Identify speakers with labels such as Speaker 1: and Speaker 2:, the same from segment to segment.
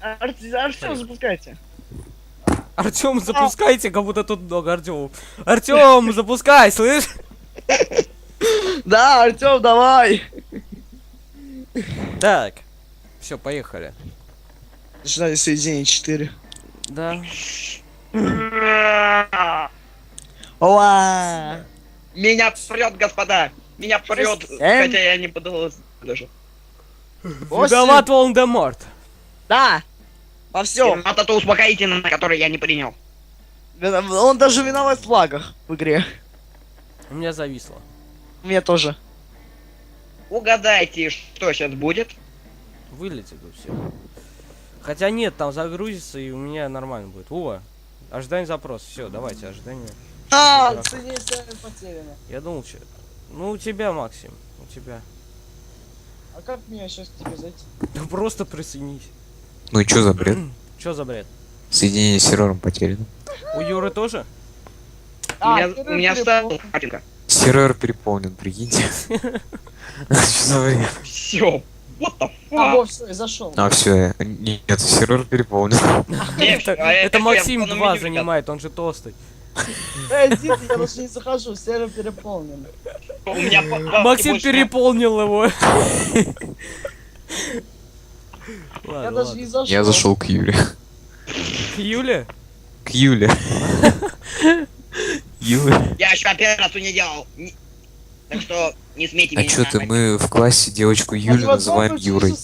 Speaker 1: Артем, запускайте.
Speaker 2: Артем, запускайте, как будто тут много Артемов. Артем, запускай, слышь?
Speaker 1: Да, Артем, давай.
Speaker 2: Так, все, поехали.
Speaker 1: Начинали соединение 4.
Speaker 2: Да.
Speaker 1: Ола!
Speaker 3: Меня прет, господа! Меня прет, хотя я не подал даже.
Speaker 2: Виноват Волан-де-Морт.
Speaker 1: Да! Во всем.
Speaker 3: Вот это успокоительное, которое я не принял.
Speaker 1: Он даже виноват в флагах в игре.
Speaker 2: У меня зависло.
Speaker 1: У меня тоже.
Speaker 3: Угадайте, что сейчас будет.
Speaker 2: Вылетит все. Хотя нет, там загрузится и у меня нормально будет. Вова, ожидание запрос. Все, давайте, ожидание.
Speaker 1: Соединение потеряно.
Speaker 2: Я думал, что... Ну, у тебя, Максим, у тебя.
Speaker 1: А как мне сейчас к тебе зайти?
Speaker 2: Да просто присоединись.
Speaker 4: Ну и чё за бред?
Speaker 2: Чё за бред?
Speaker 4: Соединение с сервером потеряно.
Speaker 2: У Юры тоже?
Speaker 3: У меня стала картинка.
Speaker 4: Сервер переполнен, прикиньте. Что за бред?
Speaker 3: Все. What the
Speaker 1: А,
Speaker 3: fuck?
Speaker 1: вот, все, я зашел.
Speaker 4: А, все, нет, сервер переполнен.
Speaker 2: Это Максим 2 занимает, он же толстый.
Speaker 1: Иди, я даже не захожу, сервер переполнен.
Speaker 3: У меня
Speaker 2: Максим переполнил его.
Speaker 1: Я даже не зашел.
Speaker 4: Я зашел к Юле.
Speaker 2: Юля?
Speaker 4: К Юле. Юля.
Speaker 3: Я еще операцию не делал. Так что не смейте
Speaker 4: А
Speaker 3: меня.
Speaker 4: чё ты, мы в классе девочку Юлю называем Юрой.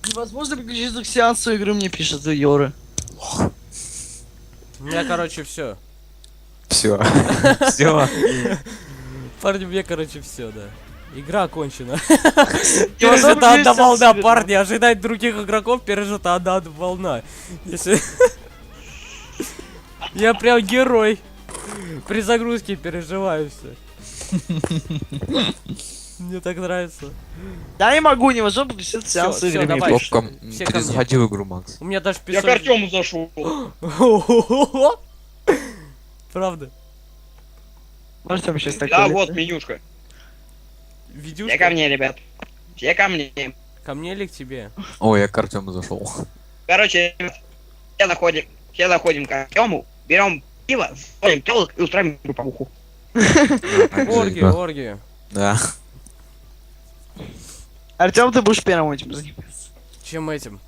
Speaker 1: Невозможно переключиться к сеансу игры, мне пишет Юра.
Speaker 2: У меня, короче, все.
Speaker 4: Все. Все.
Speaker 2: Парни, мне, короче, все, да. Игра окончена. Пережита одна волна, парни. Ожидать других игроков пережита одна волна. Если... Я прям герой. При загрузке переживаю все. Мне так нравится.
Speaker 1: Я не могу, невозможно переключиться к сеансу
Speaker 2: Всё,
Speaker 1: игры.
Speaker 2: давай.
Speaker 1: мне пишет.
Speaker 4: Кнопка,
Speaker 2: Все ко мне.
Speaker 4: перезаходи в игру, Макс.
Speaker 2: У меня даже
Speaker 3: Я к
Speaker 2: писали...
Speaker 3: Артему зашел.
Speaker 2: Правда.
Speaker 1: Артем сейчас так
Speaker 3: Да,
Speaker 1: вылезет.
Speaker 3: вот менюшка. Все
Speaker 2: Видюшка?
Speaker 3: ко мне, ребят. Все ко мне.
Speaker 2: Ко мне или к тебе?
Speaker 4: Ой, я к Артему зашел.
Speaker 3: Короче, все заходим к Артему, берем пиво, звоним телок и устраиваем групповуху.
Speaker 2: Оргию, оргию.
Speaker 4: Да.
Speaker 1: Артем, ты будешь первым этим заниматься.
Speaker 2: Чем этим?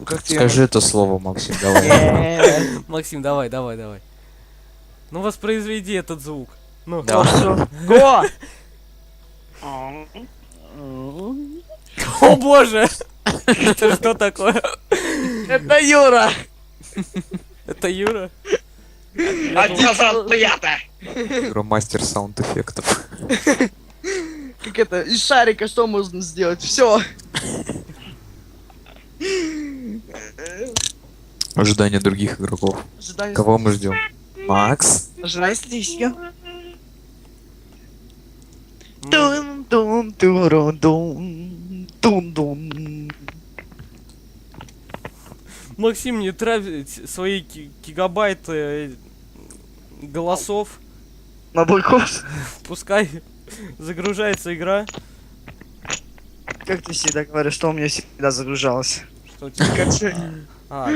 Speaker 1: Как ты
Speaker 4: Скажи это слово, Максим, давай.
Speaker 2: Максим, давай, давай, давай. Ну воспроизведи этот звук. Ну.
Speaker 4: Да.
Speaker 1: Го!
Speaker 2: О боже! Это что такое?
Speaker 1: Это Юра!
Speaker 2: Это Юра?
Speaker 3: А что я-то?
Speaker 4: Юра мастер саунд-эффектов.
Speaker 1: Как это, из шарика что можно сделать? Все.
Speaker 4: Ожидание других игроков. Кого мы ждем? Макс?
Speaker 1: Ожидание статистики. Тун-тун-турун-дун. Тун-дун.
Speaker 2: Максим, не трать свои гигабайты голосов.
Speaker 1: На бойков?
Speaker 2: Пускай загружается игра.
Speaker 1: Как ты всегда говоришь, что у меня всегда загружалось?
Speaker 2: Что у тебя?
Speaker 1: Качай.
Speaker 2: А,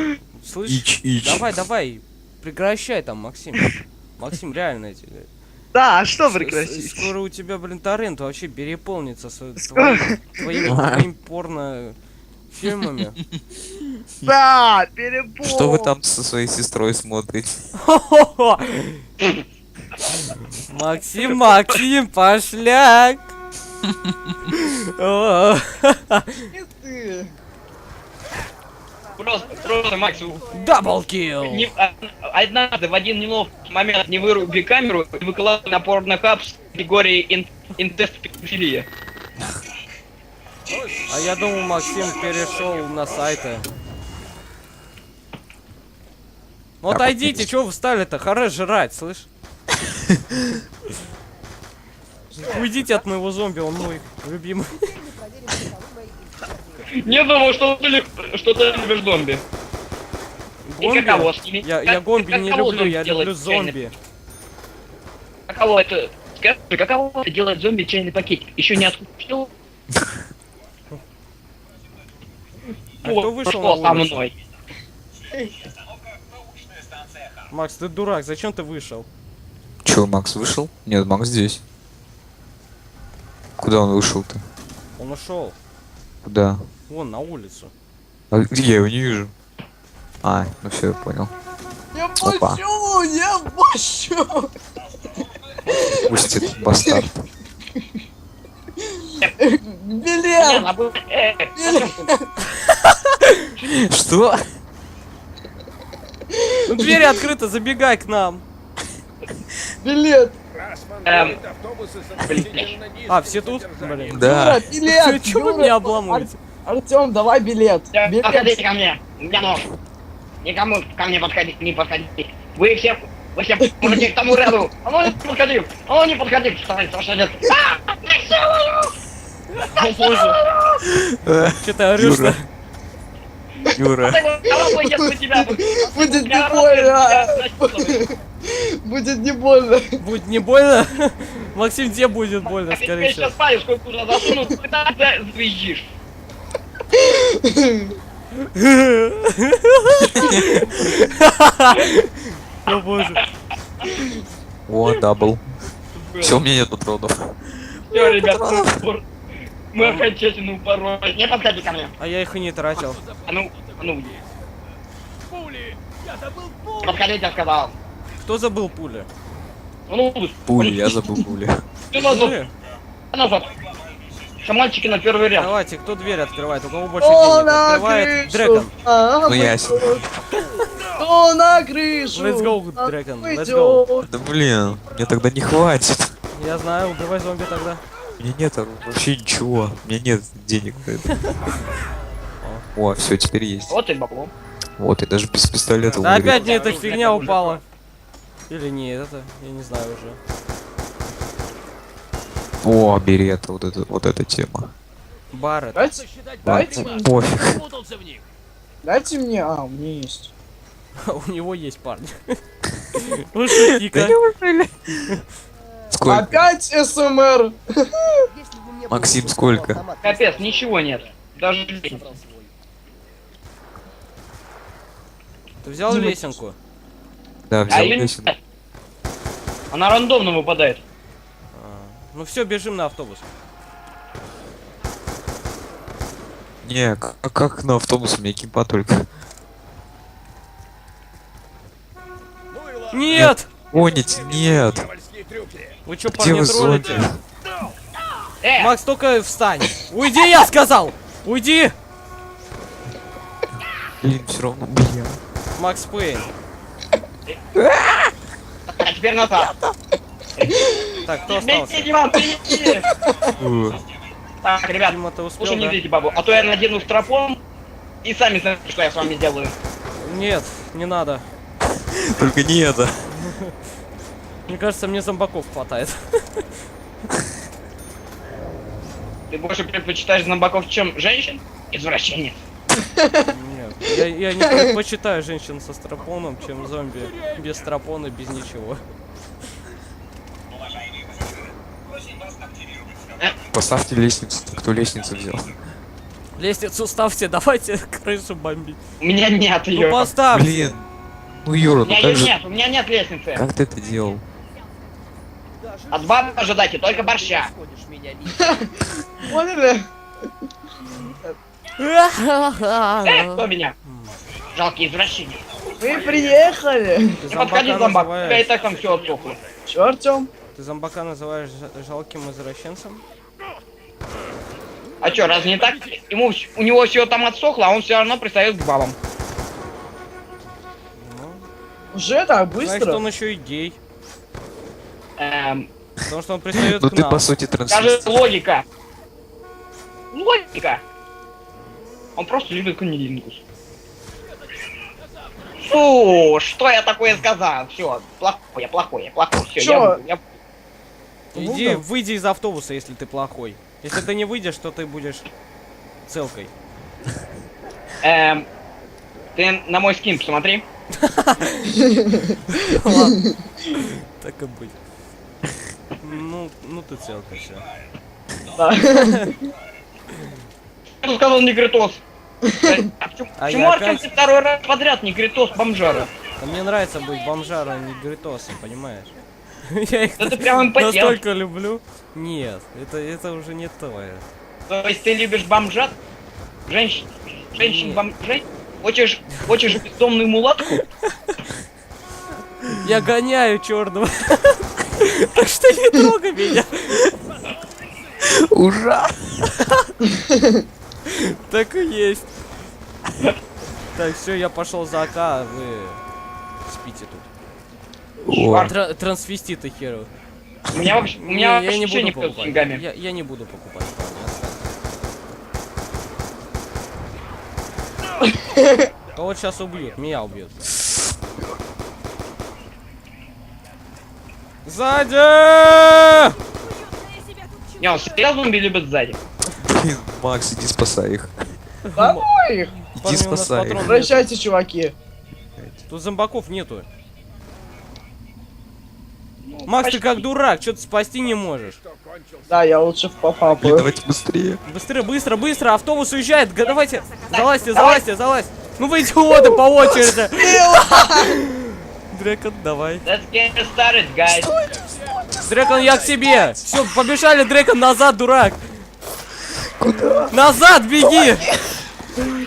Speaker 2: слышь?
Speaker 4: Ич.
Speaker 2: Давай, давай. Прекращай там, Максим. Максим, реально эти.
Speaker 1: Да, а что прекратить?
Speaker 2: Скоро у тебя, блин, торрент вообще переполнится
Speaker 1: Скоро?
Speaker 2: твоими порно фильмами.
Speaker 1: Да, перепол.
Speaker 4: Что вы там со своей сестрой смотрите?
Speaker 2: Максим, Максим, пошляк! О,
Speaker 1: Нет, ты.
Speaker 3: Просто, Макс,
Speaker 2: Даблкил!
Speaker 3: однажды в один неловкий момент не выруби камеру и выкладывай на порнохаб с категории интестпедофилия.
Speaker 2: А я думал, Максим перешел на сайты. Ну отойдите, чего вы встали-то? Хорош жрать, слышь? Уйдите от моего зомби, он мой любимый.
Speaker 3: Не думал, что ты любишь зомби. И каково с ними?
Speaker 2: Я зомби не
Speaker 3: Каково
Speaker 2: люблю, я
Speaker 3: делать
Speaker 2: люблю зомби.
Speaker 3: Каково это? Скажи, каково это делать зомби чайный пакетик? Еще не откусил?
Speaker 2: А кто вышел
Speaker 3: Что
Speaker 2: на
Speaker 3: со
Speaker 2: улицу?
Speaker 3: мной?
Speaker 2: Макс, ты дурак, зачем ты вышел?
Speaker 4: Чё, Макс вышел? Нет, Макс здесь. Куда он вышел-то?
Speaker 2: Он ушел.
Speaker 4: Куда?
Speaker 2: Вон, на улицу.
Speaker 4: А где я его не вижу? А, ну все, я понял.
Speaker 1: Я
Speaker 4: Опа.
Speaker 1: бачу, я бачу.
Speaker 4: Пусть этот бастард.
Speaker 3: Не,
Speaker 1: Билет.
Speaker 3: забыл.
Speaker 4: Что?
Speaker 2: Ну двери открыты, забегай к нам.
Speaker 1: Билет.
Speaker 2: А, все тут? Блин.
Speaker 4: Да.
Speaker 1: Юра, билет.
Speaker 2: Чё вы
Speaker 1: Юра,
Speaker 2: меня обламываете?
Speaker 1: Артём, давай билет.
Speaker 3: Подходите
Speaker 1: Билет.
Speaker 3: ко мне. У меня нож. Никому ко мне подходить, не подходите. Вы все можете к тому ряду. А ну не подходи. А ну не подходи. Что нет?
Speaker 2: О боже. Че ты орешь-то?
Speaker 4: Юра.
Speaker 1: Будет не больно. Будет не больно.
Speaker 2: Будет не больно? Максим, тебе будет больно,
Speaker 3: Ты
Speaker 2: скорее
Speaker 3: сейчас
Speaker 2: всего.
Speaker 3: палец куда засунул, ты так звездишь.
Speaker 2: О боже.
Speaker 4: О, дабл. Все, у меня нет патронов.
Speaker 3: Все, ребят, мы окончательно упоролись. Не подходи ко мне.
Speaker 2: А я их и не тратил.
Speaker 3: А ну. Подходите, я сказал.
Speaker 2: Кто забыл пули?
Speaker 3: Ну,
Speaker 4: Пули, я забыл пули.
Speaker 3: Ты назад.
Speaker 2: Пули?
Speaker 3: Назад. Шамальчики на первый ряд.
Speaker 2: Давайте, кто дверь открывает? У кого больше
Speaker 1: О,
Speaker 2: денег?
Speaker 1: на
Speaker 2: Открывает
Speaker 1: крышу.
Speaker 2: Дрэгон.
Speaker 4: Ну я
Speaker 1: О, на крышу.
Speaker 2: Let's go, Дрэгон, let's go.
Speaker 1: Пойдёт.
Speaker 4: Да блин, мне тогда не хватит.
Speaker 2: Я знаю, убивай зомби тогда.
Speaker 4: У меня нет вообще ничего. У меня нет денег на это. О, все, теперь есть.
Speaker 3: Вот и бабло.
Speaker 4: Вот, и даже без пистолета
Speaker 2: Да
Speaker 4: умереть.
Speaker 2: опять мне эта фигня упала. Или не, это, я не знаю уже.
Speaker 4: О, бери это, вот эта тема.
Speaker 2: Барретт.
Speaker 1: Дайте, дайте,
Speaker 4: Ладно, пофиг.
Speaker 1: дайте мне. А, у меня есть.
Speaker 2: У него есть парни. Ну шути-ка.
Speaker 4: Сколько?
Speaker 1: Опять СМР.
Speaker 4: Максим, сколько?
Speaker 3: Капец, ничего нет. Даже
Speaker 2: Ты взял лесенку?
Speaker 4: Да, взял
Speaker 3: её
Speaker 4: лесенку.
Speaker 3: нет. Она рандомно выпадает.
Speaker 2: Ну все, бежим на автобус.
Speaker 4: Не, как на автобус, у меня кимпа только.
Speaker 2: Нет!
Speaker 4: Гоните, нет.
Speaker 2: Вы чё,
Speaker 4: Где
Speaker 2: парни,
Speaker 4: вы
Speaker 2: троллите?
Speaker 4: зомби?
Speaker 2: Макс, только встань. Уйди, я сказал! Уйди!
Speaker 4: Блин, все равно, блин.
Speaker 2: Макс Пейн.
Speaker 3: А теперь назад.
Speaker 2: Так, кто
Speaker 3: Бейте,
Speaker 2: остался?
Speaker 3: Диман, бейте. Так, ребят,
Speaker 2: Дима, ты успел,
Speaker 3: лучше не
Speaker 2: да?
Speaker 3: злите бабу, а то я надену стропон и сами знаете, что я с вами сделаю.
Speaker 2: Нет, не надо.
Speaker 4: Только не это.
Speaker 2: Мне кажется, мне зомбаков хватает.
Speaker 3: Ты больше предпочитаешь зомбаков, чем женщин? Извращение.
Speaker 2: Нет, я не предпочитаю женщин со стропоном, чем зомби без стропона, без ничего.
Speaker 4: Поставьте лестницу, кто лестницу взял.
Speaker 2: Лестницу ставьте, давайте крышу бомбить.
Speaker 3: У меня нет
Speaker 2: Ну
Speaker 3: ее.
Speaker 2: поставьте.
Speaker 4: Блин. Ну Юра,
Speaker 3: У
Speaker 4: ну
Speaker 3: меня
Speaker 4: как
Speaker 3: ее
Speaker 4: же...
Speaker 3: нет, у меня нет лестницы.
Speaker 4: Как ты это делал?
Speaker 3: От бабы ожидайте только борща.
Speaker 1: Поняли?
Speaker 3: Кто меня? Жалкий извращение.
Speaker 1: Мы приехали.
Speaker 2: Ты
Speaker 3: Не подходи,
Speaker 2: зомбака
Speaker 3: зомбак, у тебя и
Speaker 2: называешь,
Speaker 3: так там все отсохло.
Speaker 1: Чё, Артём?
Speaker 2: ты зомбака называешь жалким извращенцем?
Speaker 3: А чё, разве не так? У него все там отсохло, а он все равно пристает к бабам.
Speaker 2: Ну,
Speaker 1: Уже так
Speaker 2: значит,
Speaker 1: быстро?
Speaker 2: он еще и гей.
Speaker 3: Эм,
Speaker 2: Потому что он пристает
Speaker 4: Ну
Speaker 2: к
Speaker 4: ты
Speaker 2: нам.
Speaker 4: по сути
Speaker 3: Скажи
Speaker 4: трансвестит.
Speaker 3: логика. Логика. Он просто любит кунилингус. Фу, что я такое сказал? Все, плохое. Все,
Speaker 1: Чё?
Speaker 2: Иди,
Speaker 1: Ну да.
Speaker 2: выйди из автобуса, если ты плохой. Если ты не выйдешь, то ты будешь целкой.
Speaker 3: Ты на мой скин посмотри.
Speaker 2: Ладно. Так и быть. Ну ты целка, все.
Speaker 1: Да.
Speaker 3: Что сказал Негритос? А почему,
Speaker 2: А
Speaker 3: почему
Speaker 2: я
Speaker 3: Артем
Speaker 2: опять-
Speaker 3: ты второй раз подряд не Критос бомжара?
Speaker 2: А мне нравится быть бомжаром, а не гритосом, понимаешь? Я их
Speaker 3: Да ты прям импотент.
Speaker 2: настолько люблю. Нет, это уже не то.
Speaker 3: То есть ты любишь бомжат? Женщин
Speaker 2: Нет.
Speaker 3: бомжей? Хочешь бездомную мулатку?
Speaker 2: Я гоняю черного. Так что не трогай меня.
Speaker 4: Ура!
Speaker 2: Так и есть. Так, все, я пошел за АК, а вы спите тут.
Speaker 4: О,
Speaker 2: Трансвеститы херу.
Speaker 3: У меня вообще
Speaker 2: Не,
Speaker 3: вообще не
Speaker 2: буду
Speaker 3: пьет с
Speaker 2: покупать.
Speaker 3: деньгами.
Speaker 2: Я не буду покупать, парни. Кого сейчас убьют? Меня убьют. Сзади!
Speaker 3: Не, он серьезно зомби любит сзади.
Speaker 4: блин, Макс, иди спасай их.
Speaker 1: Домой их!
Speaker 4: Иди
Speaker 2: Парни, у нас
Speaker 4: спасай их.
Speaker 2: патрон-
Speaker 1: Прощайте, чуваки.
Speaker 2: Тут зомбаков нету. Макс, ты как дурак, что ты спасти не можешь?
Speaker 1: Да, я лучше в
Speaker 4: Блин,
Speaker 1: попапаю.
Speaker 4: давайте быстрее.
Speaker 2: Быстрее, быстро, быстро, автобус уезжает, давайте, залазьте. Ну вы идиоты по очереди. Дрекон, давай.
Speaker 3: Let's get started, guys.
Speaker 2: Дрекон, я к тебе. Все, побежали, Дрекон, назад, дурак. Куда? Назад беги.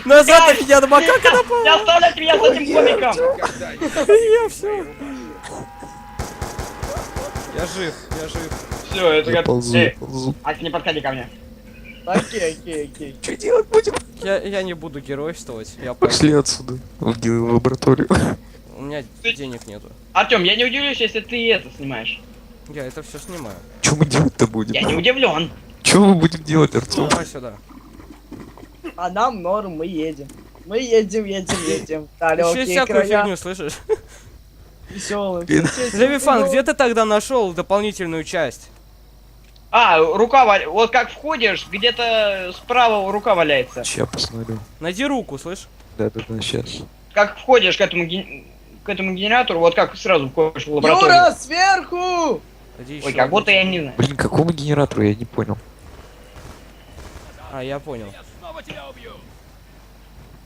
Speaker 2: Назад от меня, на макака напал.
Speaker 3: Не оставляйте меня с этим комиком.
Speaker 2: Я все. Я жив.
Speaker 3: Все, это
Speaker 4: Я
Speaker 3: как...
Speaker 4: ползу,
Speaker 3: Эй,
Speaker 4: ползу.
Speaker 3: Ась, не подходи ко мне.
Speaker 1: Окей.
Speaker 4: Что делать будем?
Speaker 2: Я не буду геройствовать. Я
Speaker 4: Пошли отсюда, в лабораторию.
Speaker 2: У меня денег нету.
Speaker 3: Артем, я не удивлюсь, если ты это снимаешь.
Speaker 2: Я это все снимаю.
Speaker 4: Что мы делать-то будем?
Speaker 3: Я не удивлен.
Speaker 4: Что мы будем делать, Артем?
Speaker 2: Давай сюда.
Speaker 1: А нам норм, мы едем. Мы едем.
Speaker 2: Еще
Speaker 1: Далекие
Speaker 2: всякую
Speaker 1: края,
Speaker 2: фигню, слышишь?
Speaker 1: веселые.
Speaker 4: Блин.
Speaker 2: Левифан, где ты тогда нашел дополнительную часть?
Speaker 3: А, рука вот как входишь, где-то справа рука валяется.
Speaker 4: Сейчас посмотрю.
Speaker 2: Найди руку, слышь?
Speaker 4: Да-да-да, сейчас.
Speaker 3: Как входишь к этому генератору, вот как сразу входишь в лабораторию.
Speaker 1: Юра, сверху!
Speaker 2: Найди еще
Speaker 3: Ой, как
Speaker 2: одну.
Speaker 3: будто я не знаю.
Speaker 4: Блин, какому генератору, я не понял.
Speaker 2: А, я понял.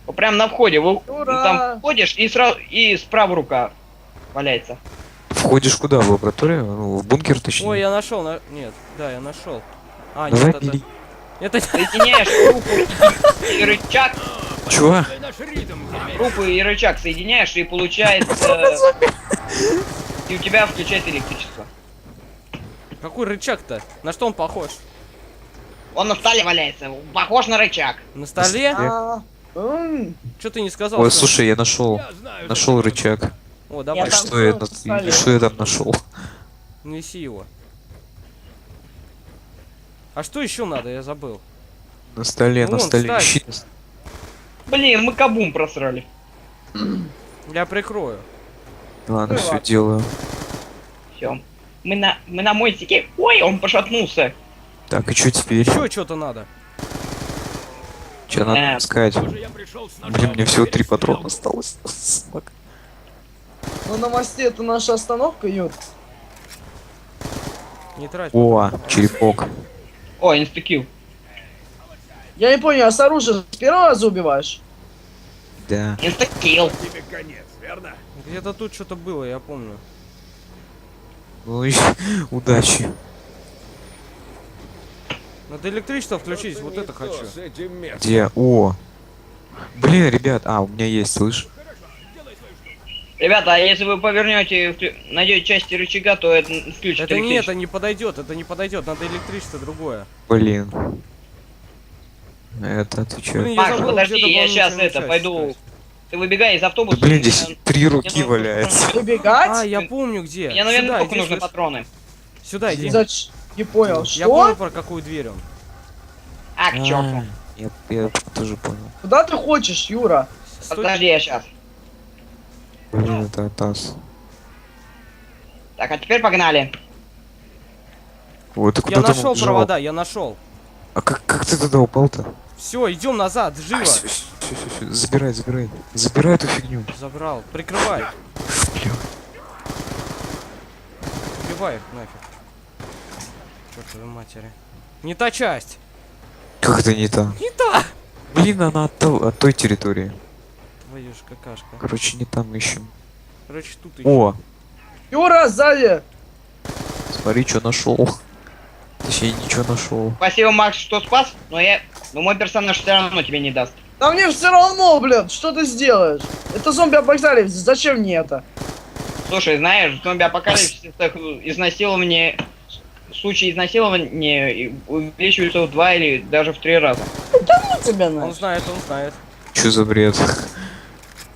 Speaker 3: Вот прям на входе,
Speaker 1: Ура!
Speaker 3: там входишь и сразу и справа рука валяется.
Speaker 4: Входишь куда? В лабораторию? Ну, в бункер точнее.
Speaker 2: Ой, я нашел. Нет, да, я нашел. А,
Speaker 4: Давай,
Speaker 2: нет,
Speaker 4: бери.
Speaker 2: это...
Speaker 3: Соединяешь руку и рычаг,
Speaker 4: Чего?
Speaker 3: руку и рычаг соединяешь, и получается... И у тебя включается электричество.
Speaker 2: Какой рычаг-то? На что он похож?
Speaker 3: Он на столе валяется, похож на рычаг.
Speaker 2: На столе?
Speaker 1: А,
Speaker 2: Что ты не сказал?
Speaker 4: Ой,
Speaker 2: что-
Speaker 4: слушай, я нашел рычаг.
Speaker 2: О,
Speaker 1: Я
Speaker 2: давай,
Speaker 1: там
Speaker 4: Что я,
Speaker 1: тоже столе.
Speaker 4: что я там нашел?
Speaker 2: неси его. А что еще надо? Я забыл.
Speaker 4: На столе, на
Speaker 2: Вон,
Speaker 4: столе.
Speaker 2: кстати.
Speaker 4: Ищи.
Speaker 3: Блин, мы кабум просрали.
Speaker 2: Я прикрою.
Speaker 4: Ладно,
Speaker 1: Ну
Speaker 4: все
Speaker 1: ладно.
Speaker 4: делаю.
Speaker 3: Все. Мы на мостике. Ой, он пошатнулся.
Speaker 4: Так, и что теперь?
Speaker 2: Еще что-то надо.
Speaker 4: Что надо искать? Блин, мне всего 3 патрона осталось. Смак.
Speaker 1: Ну на мосте это наша остановка, Юр.
Speaker 2: Не трать.
Speaker 4: О, черепок.
Speaker 3: О, инстакил.
Speaker 1: Я не понял, а с оружием с первого раза убиваешь?
Speaker 4: Да.
Speaker 3: Инстакил.
Speaker 2: Где-то тут что-то было, я помню.
Speaker 4: Ну и удачи.
Speaker 2: Надо электричество включить, вот это хочу.
Speaker 4: Где? О. Блин, ребят, у меня есть, слышь?
Speaker 3: Ребята, а если вы повернете, найдете части рычага, то это включит
Speaker 2: Это не,
Speaker 3: электричество.
Speaker 2: это не подойдет, надо электричество другое.
Speaker 4: Блин. Это отвечаю.
Speaker 2: Блин, я
Speaker 3: Макс,
Speaker 2: забыл,
Speaker 3: подожди,
Speaker 2: где
Speaker 3: я сейчас
Speaker 2: дополнительную
Speaker 3: это
Speaker 2: часть
Speaker 3: пойду.
Speaker 2: искать.
Speaker 3: Ты выбегай из
Speaker 4: Да
Speaker 3: автобуса.
Speaker 4: блин, здесь
Speaker 3: Мне
Speaker 4: 3 руки
Speaker 3: нужно-
Speaker 4: валяется.
Speaker 1: Убегать?
Speaker 2: А, я помню где.
Speaker 3: Мне, наверное,
Speaker 2: Сюда,
Speaker 3: только
Speaker 2: иди,
Speaker 3: нужны
Speaker 2: слышь.
Speaker 3: патроны.
Speaker 2: Сюда иди.
Speaker 1: Не понял,
Speaker 2: Я понял,
Speaker 1: что?
Speaker 2: про какую дверь он.
Speaker 3: А, к черту.
Speaker 4: Я тоже понял.
Speaker 1: Куда ты хочешь, Юра?
Speaker 2: Стой.
Speaker 3: Подожди, я сейчас.
Speaker 4: Блин, это таз.
Speaker 3: Так, а теперь погнали.
Speaker 4: Вот ты
Speaker 2: Я
Speaker 4: куда там
Speaker 2: нашел
Speaker 4: убежал?
Speaker 2: провода, я нашел.
Speaker 4: А как ты туда упал-то?
Speaker 2: Все, идем назад, живо.
Speaker 4: Всё, забирай. Забирай эту фигню.
Speaker 2: Забрал. Прикрывай.
Speaker 4: Бля.
Speaker 2: Убивай их нафиг. Чертовой матери. Не та часть.
Speaker 4: Как это не та?
Speaker 2: Не та!
Speaker 4: Блин, она от той территории.
Speaker 2: Твою ж какашка.
Speaker 4: Короче, не там ищем.
Speaker 2: Короче, тут еще.
Speaker 4: О,
Speaker 1: Юра, сзади!
Speaker 4: смотри, что нашел. Точнее, ничего нашел.
Speaker 3: Спасибо, Макс, что спас, но мой персонаж все равно тебе не даст.
Speaker 1: Да мне все равно, блин, что ты сделаешь? Это зомби-апокалипсис, зачем мне это?
Speaker 3: Слушай, знаешь, зомби-апокалипсис, изнасилование, случаи изнасилования увеличиваются в 2 или даже в 3 раза.
Speaker 1: Ну тебя
Speaker 2: Он
Speaker 1: знаешь.
Speaker 2: знает, он знает.
Speaker 4: Что за бред?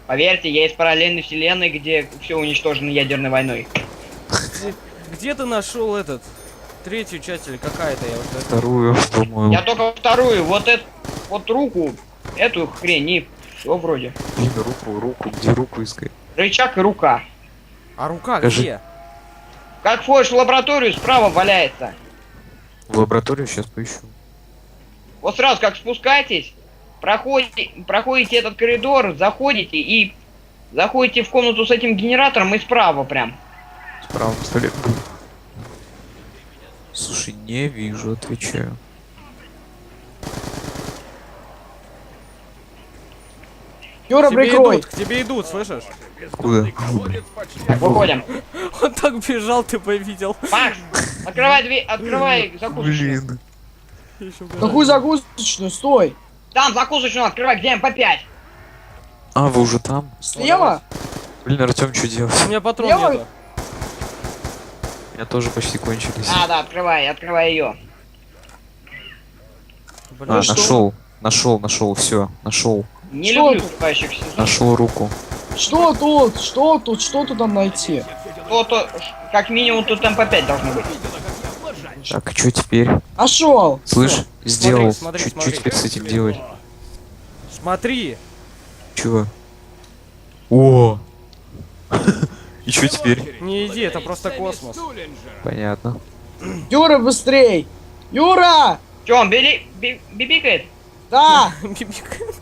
Speaker 3: Поверьте, есть параллельные вселенные, где все уничтожено ядерной войной.
Speaker 2: Где ты нашел этот? Третью часть или какая-то, я вот это.
Speaker 4: Вторую, по-моему.
Speaker 3: Я только вторую, вот руку, эту хрень, и все вроде.
Speaker 4: Блин, руку, где руку искать?
Speaker 3: Рычаг и рука.
Speaker 2: А рука
Speaker 4: Скажи.
Speaker 2: где?
Speaker 3: Как входишь в лабораторию, справа валяется.
Speaker 4: В лабораторию сейчас поищу.
Speaker 3: Вот сразу как спускаетесь, проходите этот коридор, заходите в комнату с этим генератором и справа прям.
Speaker 4: Справа на столе. Слушай, не вижу, отвечаю.
Speaker 1: Юра,
Speaker 2: К тебе
Speaker 1: прикрой!
Speaker 2: идут, к тебе идут, слышишь?
Speaker 4: Куда?
Speaker 3: Выходим.
Speaker 2: Он так бежал, ты бы видел.
Speaker 3: Макс, открывай дверь, открывай закусочную.
Speaker 4: Блин.
Speaker 2: Ещё в
Speaker 1: Какую закусочную? Стой!
Speaker 3: Там закусочную открывай, где МП5.
Speaker 4: А, вы уже там?
Speaker 1: Слева?
Speaker 4: Блин, Артем, что делать?
Speaker 2: У меня патрон
Speaker 1: Я
Speaker 2: нету.
Speaker 4: У меня тоже почти кончились.
Speaker 3: Да, открывай ее.
Speaker 2: Блин,
Speaker 4: А,
Speaker 1: что?
Speaker 4: нашел, все, нашел.
Speaker 3: Не
Speaker 1: Что
Speaker 3: люблю
Speaker 1: ты?
Speaker 3: открывающихся.
Speaker 4: Нашел руку.
Speaker 1: Что тут? Что тут? Что тут там найти?
Speaker 3: Как минимум тут МП5 должно быть.
Speaker 4: Так, и что теперь?
Speaker 1: Нашел!
Speaker 4: Слышь, сделал.
Speaker 2: смотри,
Speaker 4: Что
Speaker 2: смотри.
Speaker 4: теперь с этим делать?
Speaker 2: Смотри.
Speaker 4: Чего? О! И что теперь?
Speaker 2: Не иди, это просто космос.
Speaker 4: Понятно.
Speaker 1: Юра, быстрей! Юра!
Speaker 3: Че, он бибикает?
Speaker 1: Да!
Speaker 2: Бибикает.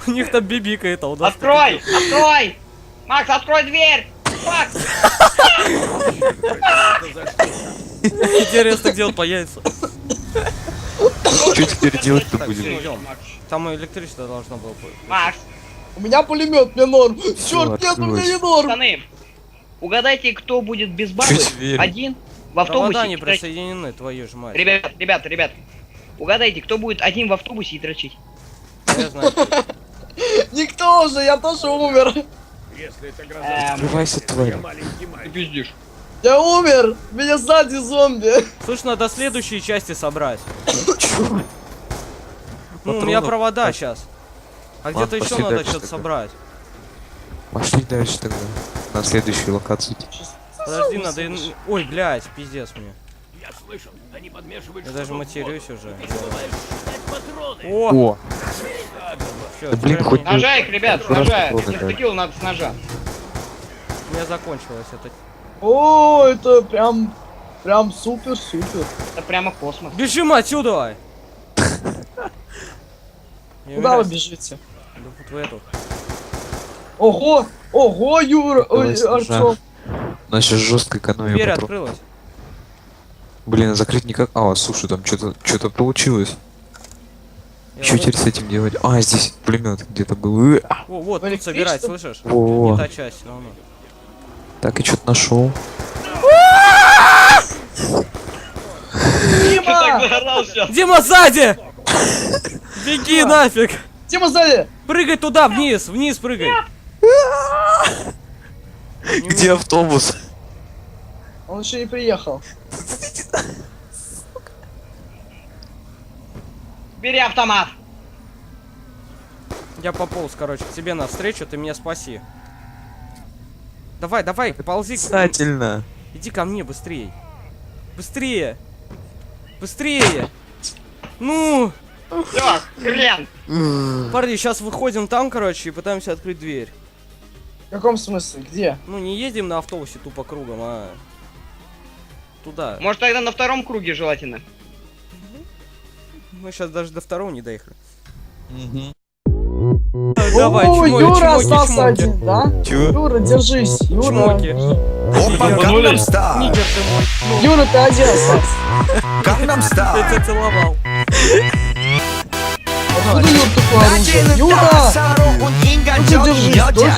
Speaker 2: У них там бибикает, а у нас...
Speaker 3: Открой! Открой! Макс, открой дверь! Макс!
Speaker 2: Интересно, где он появится.
Speaker 4: Что теперь делать-то
Speaker 2: Так,
Speaker 4: будем?
Speaker 2: идем. Там электричество должно было быть.
Speaker 3: Макс,
Speaker 1: У меня пулемет, мне норм! Черт, нет, у меня
Speaker 4: открылось.
Speaker 1: не норм!
Speaker 3: пацаны, угадайте, кто будет без бабы.
Speaker 4: Чуть верю.
Speaker 3: Один в
Speaker 2: Провода
Speaker 3: автобусе.
Speaker 2: не
Speaker 3: и дрочить.
Speaker 2: присоединены, твою ж мать.
Speaker 3: Ребят. Угадайте, кто будет один в автобусе и дрочить.
Speaker 2: Я знаю.
Speaker 1: Никто уже, я тоже умер!
Speaker 4: Открывайся, тварь.
Speaker 3: Ты пиздишь.
Speaker 1: Я умер! Меня сзади зомби!
Speaker 2: Слушай, надо следующие части собрать.
Speaker 4: Чё?
Speaker 2: Ну, у меня
Speaker 4: Патронов.
Speaker 2: провода сейчас. А
Speaker 4: Ладно,
Speaker 2: где-то еще
Speaker 4: пошли
Speaker 2: надо
Speaker 4: дальше
Speaker 2: что-то
Speaker 4: тогда.
Speaker 2: собрать.
Speaker 4: Пошли дальше тогда. На следующую локацию.
Speaker 2: Подожди, надо... Ой, блядь, пиздец мне. Я даже матерюсь уже. О,
Speaker 4: О!
Speaker 2: всё,
Speaker 4: Да блин,
Speaker 2: теперь
Speaker 4: хоть-
Speaker 3: Ножа их, ребят, с
Speaker 4: Раз
Speaker 3: ножа.
Speaker 4: патроны
Speaker 3: Если
Speaker 4: дали.
Speaker 3: текилу надо с ножа.
Speaker 2: у меня закончилось это.
Speaker 1: О, это прям супер-супер.
Speaker 3: Это прямо космос.
Speaker 2: Бежим отсюда! Не
Speaker 1: Куда вы
Speaker 2: умирай.
Speaker 1: бежите?
Speaker 2: Да вот в эту.
Speaker 1: Ого! Ого, Юра! Ой,
Speaker 4: Давай с ножа.
Speaker 1: Артём!
Speaker 4: У нас сейчас жесткая экономия
Speaker 2: Дверь
Speaker 4: патронов.
Speaker 2: открылась.
Speaker 4: Блин, а закрыть никак. А, слушай, там что-то получилось.
Speaker 2: Я
Speaker 4: Что
Speaker 2: вот-
Speaker 4: теперь с этим делать? А, здесь пулемет где-то был.
Speaker 2: О, вот, тут
Speaker 1: Электричество?
Speaker 2: собирать, слышишь?
Speaker 4: Во-во.
Speaker 2: Не та часть, но ну.
Speaker 4: Так, и что-то нашел.
Speaker 1: Дима!
Speaker 3: заорал сейчас?
Speaker 2: Дима, сзади! Беги нафиг!
Speaker 1: Дима сзади!
Speaker 2: Прыгай туда, вниз, вниз прыгай!
Speaker 4: Где автобус?
Speaker 1: Он еще не приехал.
Speaker 3: Бери автомат.
Speaker 2: Я пополз, короче, к тебе навстречу, ты меня спаси. Давай, давай, ползи.
Speaker 4: Обязательно.
Speaker 2: Иди ко мне быстрее. Быстрее. Быстрее. Ну,
Speaker 3: Все, хрен.
Speaker 2: парни, сейчас выходим там, короче, и пытаемся открыть дверь.
Speaker 1: В каком смысле? Где?
Speaker 2: Ну, не едем на автобусе тупо кругом, а туда.
Speaker 3: Может тогда на втором круге желательно.
Speaker 2: Мы сейчас даже до второго не доехали.
Speaker 4: Мгм.
Speaker 2: Давай,
Speaker 1: О,
Speaker 2: чмоки,
Speaker 1: Юра
Speaker 2: чмоки,
Speaker 1: остался
Speaker 2: чмоки.
Speaker 1: один, да?
Speaker 4: Чего?
Speaker 1: Юра, держись, Юра.
Speaker 2: Чмоки.
Speaker 5: Gangnam Style.
Speaker 2: Нигер ты мой. Ну,
Speaker 1: Юра, ты один остался.
Speaker 5: Gangnam
Speaker 2: я
Speaker 5: Style.
Speaker 2: тебя целовал.
Speaker 6: Откуда у него такое оружие? Юра! Ну ты держись, тоже